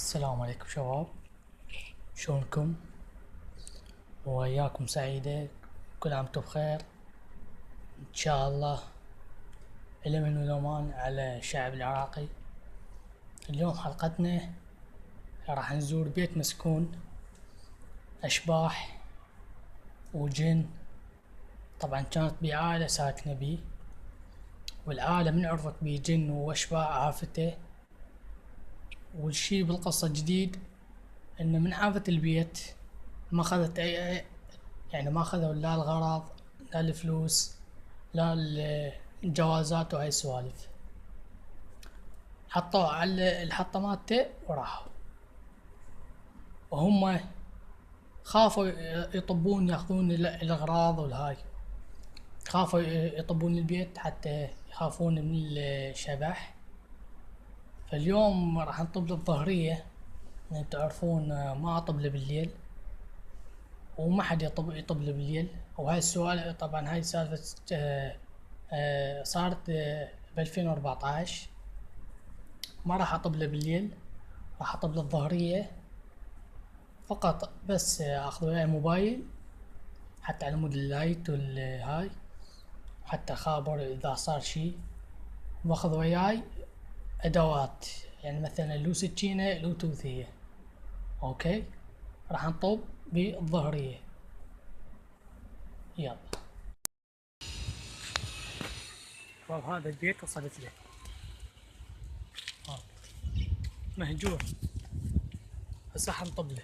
السلام عليكم شباب، شلونكم؟ وأياكم سعيدة، كل عام وانتم بخير إن شاء الله. الأمن والأمان على الشعب العراقي. اليوم حلقتنا راح نزور بيت مسكون أشباح وجن. طبعا كانت بيه عائلة ساكنة بيه، والعائلة من عرفت بيه جن وأشباح عافته. والشي بالقصة الجديد إنه من عافت البيت ما أخذت يعني ما أخذوا لا الغراض لا الفلوس لا الجوازات وهاي السوالف، حطوه على الحطة مالته وراحوا. وهم خافوا يطبون ياخذون الأغراض والهاي، خافوا يطبون البيت حتى يخافون من الشبح. فاليوم راح نطب الظهرية، يعني تعرفون ما أطب له بالليل وما حد يطب له بالليل. وهاي السؤال طبعا هاي سالفة صارت ب2014. ما راح اطب له بالليل، راح اطب له الظهرية فقط، بس اخذ وياي موبايل حتى على مود اللايت والهاي، حتى خابر اذا صار شي. واخذ وياي ادوات، يعني مثلا لو سكينة لو توثية. اوكي، راح نطب بالظهرية. يلا شباب، هذا البيت وصلت له. مهجور، هسه حنطب له.